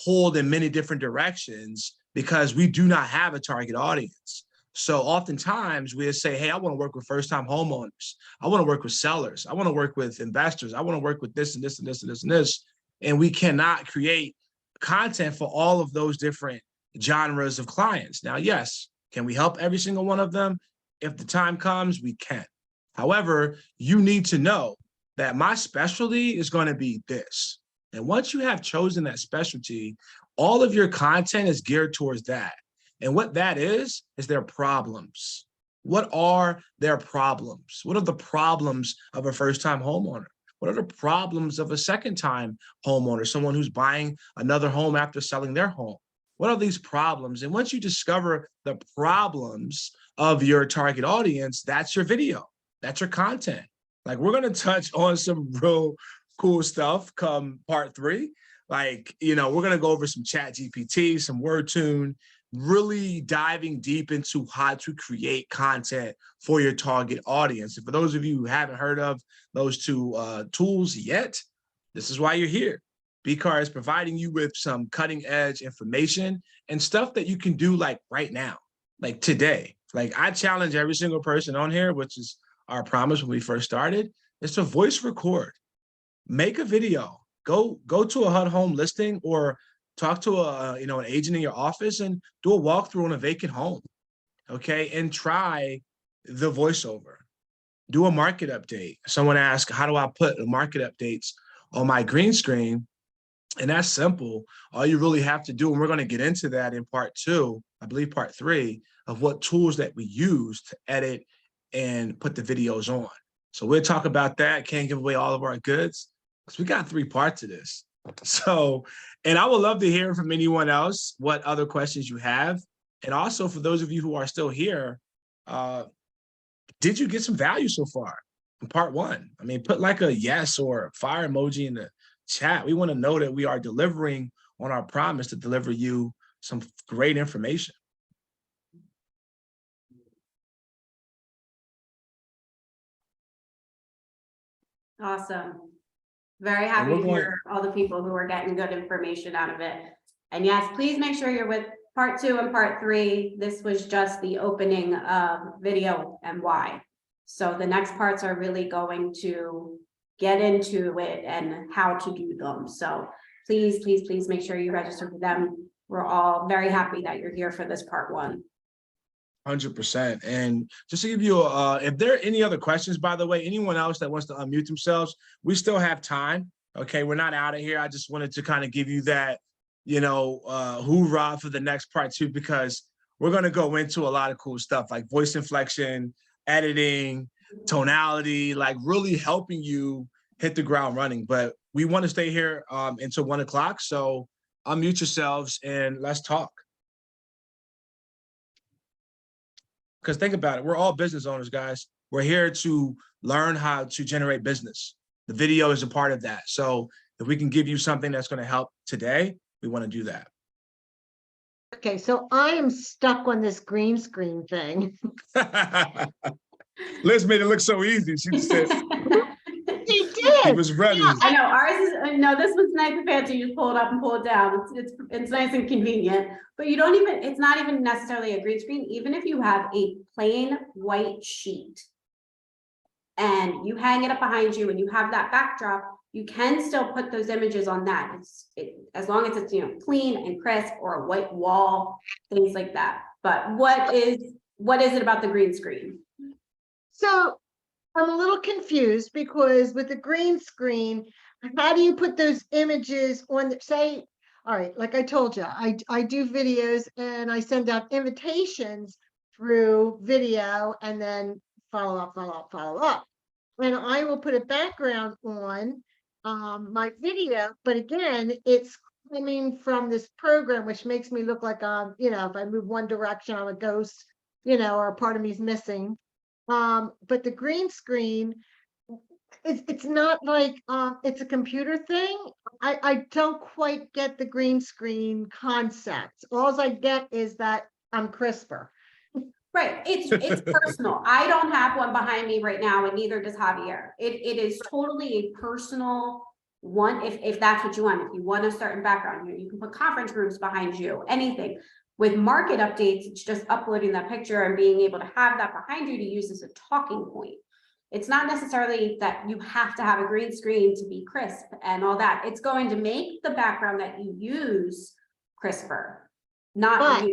pulled in many different directions because we do not have a target audience. So oftentimes we say, hey, I want to work with first-time homeowners. I want to work with sellers. I want to work with investors. I want to work with this and this and this and this and this. And we cannot create content for all of those different genres of clients. Now, yes, can we help every single one of them? If the time comes, we can. However, you need to know that my specialty is going to be this. And once you have chosen that specialty, all of your content is geared towards that. And what that is their problems. What are their problems? What are the problems of a first-time homeowner? What are the problems of a second-time homeowner, someone who's buying another home after selling their home? What are these problems? And once you discover the problems of your target audience, that's your video, that's your content. Like, we're going to touch on some real cool stuff come part 3. Like, we're going to go over some ChatGPT, some WordTune, really diving deep into how to create content for your target audience. And for those of you who haven't heard of those 2 tools yet, this is why you're here, because providing you with some cutting edge information and stuff that you can do like right now, like today. Like, I challenge every single person on here, which is our promise when we first started, is to voice record, make a video, go to a HUD home listing or talk to an agent in your office and do a walkthrough on a vacant home, okay? And try the voiceover, do a market update. Someone asked, how do I put the market updates on my green screen? And that's simple. All you really have to do, and we're going to get into that in part 2, I believe part 3, of what tools that we use to edit and put the videos on. So we'll talk about that. Can't give away all of our goods because we got 3 parts of this. So, and I would love to hear from anyone else what other questions you have. And also for those of you who are still here, did you get some value so far in part 1? I mean, put like a yes or fire emoji in the chat. We want to know that we are delivering on our promise to deliver you some great information. Awesome. Very happy to hear all the people who are getting good information out of it. And yes, please make sure you're with part 2 and part 3. This was just the opening of video and why. So the next parts are really going to get into it and how to do them. So please, please, please make sure you register for them. We're all very happy that you're here for this part 1. 100%. And just to give you, if there are any other questions, by the way, anyone else that wants to unmute themselves, we still have time. Okay, we're not out of here. I just wanted to kind of give you that, hoorah for the next part 2, because we're going to go into a lot of cool stuff like voice inflection, editing, tonality, like really helping you hit the ground running. But we want to stay here until 1 o'clock. So unmute yourselves and let's talk. Because think about it, we're all business owners, guys. We're here to learn how to generate business. The video is a part of that. So if we can give you something that's going to help today, we want to do that. Okay, so I am stuck on this green screen thing. Liz made it look so easy. She just said, She she did. was ready. I know ours is, no, this one's nice and fancy. You just pull it up and pull it down. It's nice and convenient, but you don't even, it's not even necessarily a green screen. Even if you have a plain white sheet, and you hang it up behind you and you have that backdrop, you can still put those images on that. As long as it's, you know, clean and crisp, or a white wall, things like that. But what is it about the green screen? So I'm a little confused because with the green screen, how do you put those images on, say, all right, like I told you, I do videos and I send out invitations through video and then follow up. And I will put a background on my video, but again, it's coming from this program, which makes me look like you know, if I move one direction, I'm a ghost, you know, or a part of me is missing. But the green screen, it's not like it's a computer thing. I don't quite get the green screen concept. All I get is that I'm crisper. Right, it's personal. I don't have one behind me right now, and neither does Javier. It is totally a personal one, if that's what you want. If you want a certain background, you can put conference rooms behind you, anything. With market updates, it's just uploading that picture and being able to have that behind you to use as a talking point. It's not necessarily that you have to have a green screen to be crisp and all that. It's going to make the background that you use crisper, not.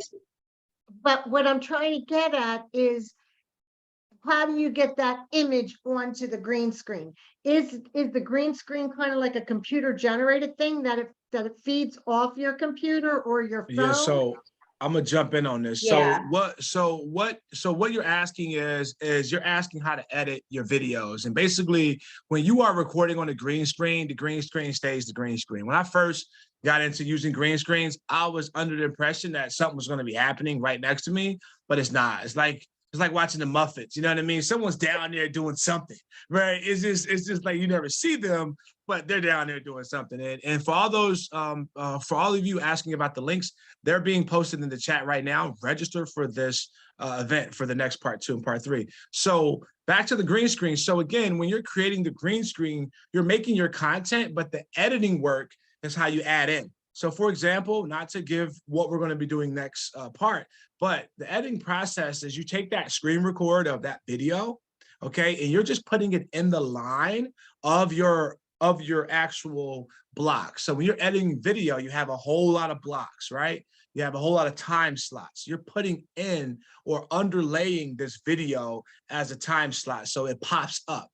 But what I'm trying to get at is, how do you get that image onto the green screen? Is the green screen kind of like a computer generated thing that it feeds off your computer or your phone? Yeah, so I'm gonna jump in on this. Yeah. So what you're asking is you're asking how to edit your videos. And basically, when you are recording on the green screen stays the green screen. When I first got into using green screens, I was under the impression that something was going to be happening right next to me, but it's not. It's like watching the Muppets, you know what I mean? Someone's down there doing something, right? It's just like you never see them, but they're down there doing something. And for all those, for all of you asking about the links, they're being posted in the chat right now. Register for this event for the next part 2 and part 3. So back to the green screen. So again, when you're creating the green screen, you're making your content, but the editing work is how you add in. So for example, not to give what we're going to be doing next part, but the editing process is you take that screen record of that video, okay, and you're just putting it in the line of your actual block. So when you're editing video, you have a whole lot of blocks, right? You have a whole lot of time slots. You're putting in or underlaying this video as a time slot, so it pops up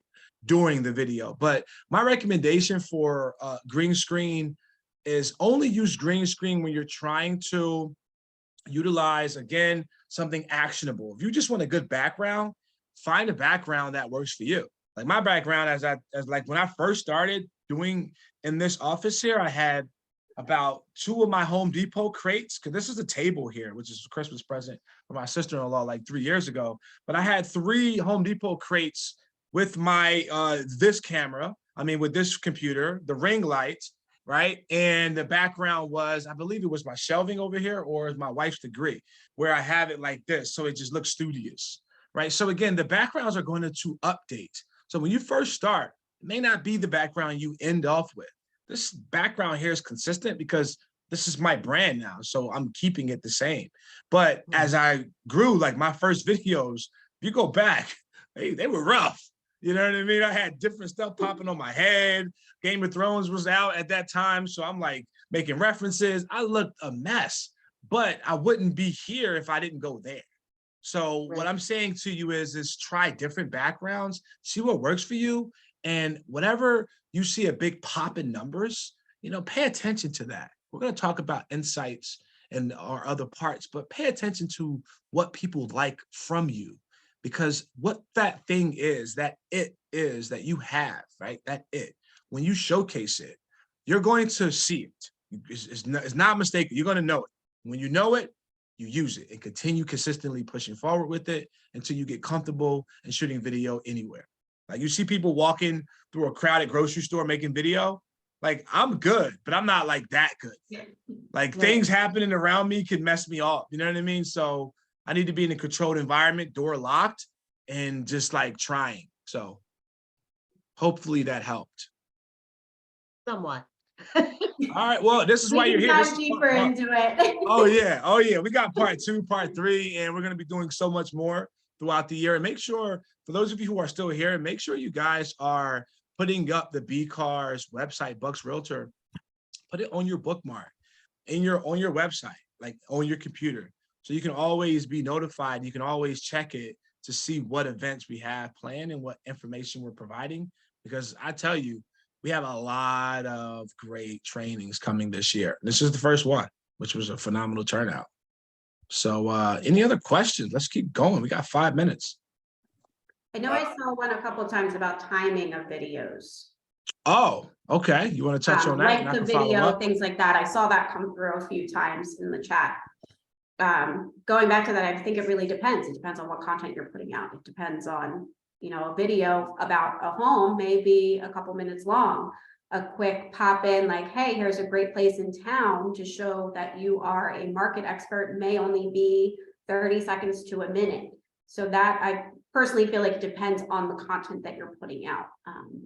during the video. But my recommendation for green screen is only use green screen when you're trying to utilize, again, something actionable. If you just want a good background, find a background that works for you. Like my background, as like when I first started doing in this office here, I had about 2 of my Home Depot crates, because this is a table here, which is a Christmas present for my sister-in-law like 3 years ago. But I had 3 Home Depot crates with my this camera, with this computer, the ring light, right? And the background was, I believe it was my shelving over here, or my wife's degree, where I have it like this, so it just looks studious, right? So again, the backgrounds are going to update. So when you first start, it may not be the background you end off with. This background here is consistent because this is my brand now, so I'm keeping it the same. But as I grew, like my first videos, if you go back, they were rough. You know what I mean? I had different stuff popping on my head. Game of Thrones was out at that time, so I'm like making references. I looked a mess, but I wouldn't be here if I didn't go there. So what I'm saying to you is try different backgrounds, see what works for you, and whenever you see a big pop in numbers, pay attention to that. We're going to talk about insights and our other parts, but pay attention to what people like from you. Because what that thing is, that you have, right? That when you showcase it, you're going to see it. It's not mistaken. You're going to know it. When you know it, you use it and continue consistently pushing forward with it until you get comfortable in shooting video anywhere. Like you see people walking through a crowded grocery store making video. Like I'm good, but I'm not like that good. Like things happening around me can mess me up. You know what I mean? So I need to be in a controlled environment, door locked, and just like trying. So hopefully that helped. Somewhat. All right. Well, this is why you're here. Dive deeper into it. Oh yeah. We got part 2, part 3, and we're going to be doing so much more. throughout the year. And make sure, for those of you who are still here, make sure you guys are putting up the B-Cars website, Bucks Realtor. Put it on your bookmark, on your website, like on your computer. So you can always be notified. You can always check it to see what events we have planned and what information we're providing. Because I tell you, we have a lot of great trainings coming this year. This is the first one, which was a phenomenal turnout. So any other questions? Let's keep going. We got 5 minutes. I know I saw one a couple of times about timing of videos. Oh, okay. You want to touch on that? And I Length of can follow video, up? things like that. I saw that come through a few times in the chat. Going back to that, I think it really depends. It depends on what content you're putting out. It depends on, you know, a video about a home may be a couple minutes long. A quick pop in like, hey, here's a great place in town to show that you are a market expert may only be 30 seconds to a minute. So that I personally feel like it depends on the content that you're putting out.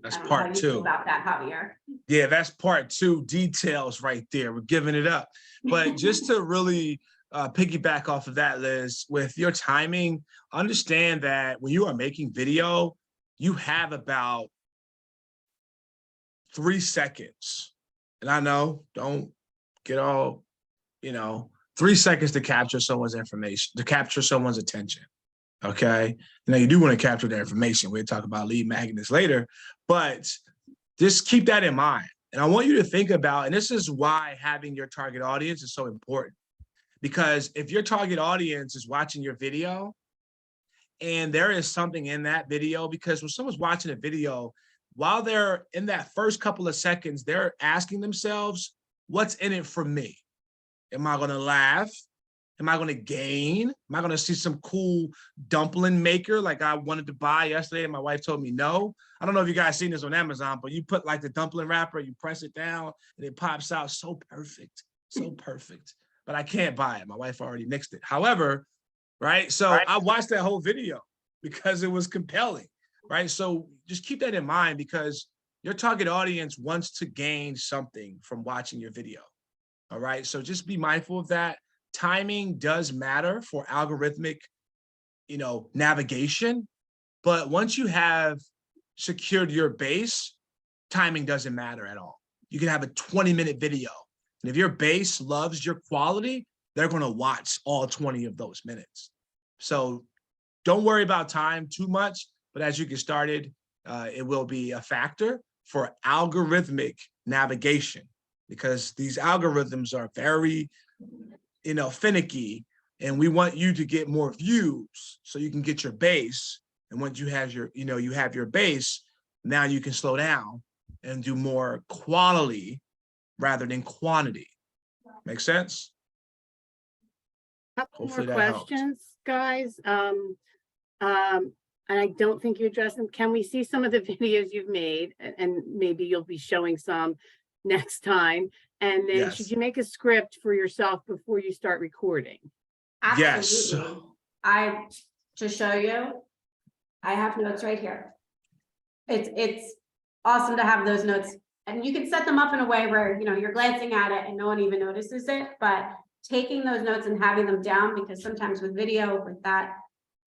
That's I don't know part how you feel two. about that, Javier. Yeah, that's part 2, details right there. We're giving it up. But just to really piggyback off of that, Liz, with your timing, understand that when you are making video, you have about 3 seconds. And I know, don't get all, 3 seconds to capture someone's information, to capture someone's attention. Okay. Now you do want to capture their information. We'll talk about lead magnets later, but just keep that in mind. And I want you to think about, and this is why having your target audience is so important, because if your target audience is watching your video and there is something in that video, because when someone's watching a video, while they're in that first couple of seconds, they're asking themselves, what's in it for me? Am I going to laugh? Am I going to gain? Am I going to see some cool dumpling maker like I wanted to buy yesterday and my wife told me no? I don't know if you guys seen this on Amazon, but you put like the dumpling wrapper, you press it down and it pops out so perfect, so perfect. But I can't buy it. My wife already nixed it. However, right? So I watched that whole video because it was compelling, right? So just keep that in mind because your target audience wants to gain something from watching your video. All right. So just be mindful of that. Timing does matter for algorithmic, navigation. But once you have secured your base, timing doesn't matter at all. You can have a 20-minute video. And if your base loves your quality, they're going to watch all 20 of those minutes. So don't worry about time too much. But as you get started, it will be a factor for algorithmic navigation because these algorithms are very finicky, and we want you to get more views so you can get your base. And once you have your, you have your base, now you can slow down and do more quality rather than quantity. Make sense? Couple Hopefully more that helps. questions, guys. And I don't think you addressed them. Can we see some of the videos you've made? And maybe you'll be showing some next time. And then Yes. should you make a script for yourself before you start recording? Yes. Absolutely. To show you, I have notes right here. It's awesome to have those notes, and you can set them up in a way where you're glancing at it and no one even notices it. But taking those notes and having them down, because sometimes with video, with that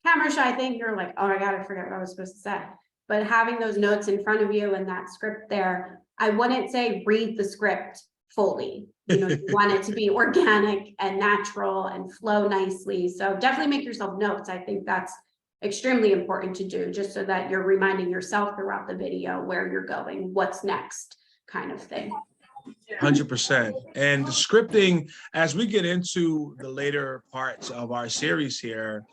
camera shy thing, you're like, oh my God, I forget what I was supposed to say. But having those notes in front of you and that script there, I wouldn't say read the script fully. You want it to be organic and natural and flow nicely. So definitely make yourself notes. I think that's extremely important to do, just so that you're reminding yourself throughout the video where you're going, what's next, kind of thing. 100%. And the scripting, as we get into the later parts of our series here,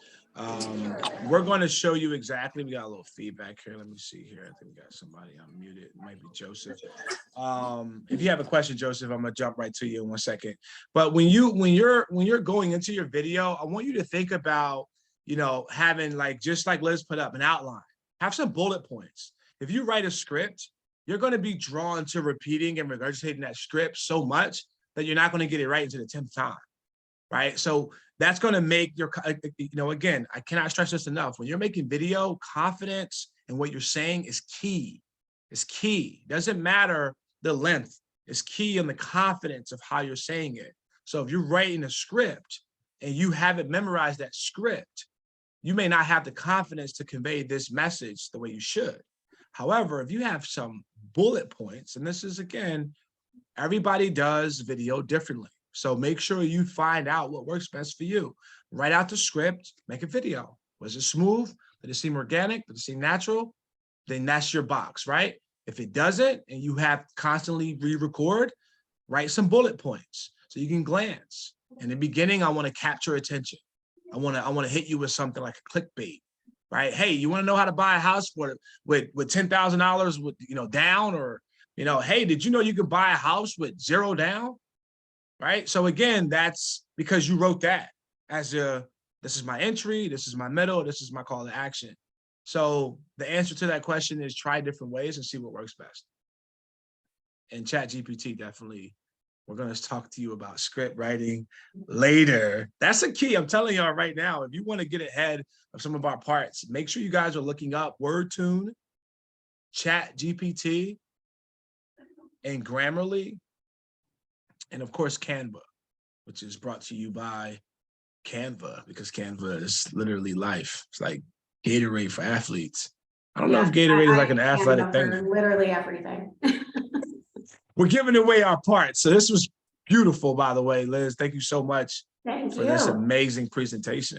we're going to show you exactly. We got a little feedback here. Let me see here. I think we got somebody unmuted. It might be Joseph. If you have a question, Joseph, I'm gonna jump right to you in 1 second. But when you're going into your video, I want you to think about having just like Liz put up an outline. Have some bullet points. If you write a script, you're going to be drawn to repeating and regurgitating that script so much that you're not going to get it right into the 10th time. Right. So that's going to make your, again, I cannot stress this enough. When you're making video, confidence in what you're saying is key. It's key. Doesn't matter the length. It's key in the confidence of how you're saying it. So if you're writing a script and you haven't memorized that script, you may not have the confidence to convey this message the way you should. However, if you have some bullet points, and this is, again, everybody does video differently. So make sure you find out what works best for you. Write out the script, make a video. Was it smooth? Did it seem organic? Did it seem natural? Then that's your box, right? If it doesn't, and you have constantly re-record, write some bullet points so you can glance. In the beginning, I want to capture attention. I want to hit you with something like a clickbait, right? Hey, you want to know how to buy a house with $10,000 with down, or hey, did you know you could buy a house with 0 down? Right? So again, that's because you wrote that as this is my entry, this is my middle, this is my call to action. So the answer to that question is try different ways and see what works best. And ChatGPT, definitely, we're going to talk to you about script writing later. That's a key. I'm telling y'all right now, if you want to get ahead of some of our parts, make sure you guys are looking up WordTune, ChatGPT, and Grammarly, and of course, Canva, which is brought to you by Canva, because Canva is literally life. It's like Gatorade for athletes. I don't know if Gatorade is like an athletic thing. Literally everything. We're giving away our parts. So this was beautiful, by the way, Liz. Thank you so much Thank for this you. amazing presentation.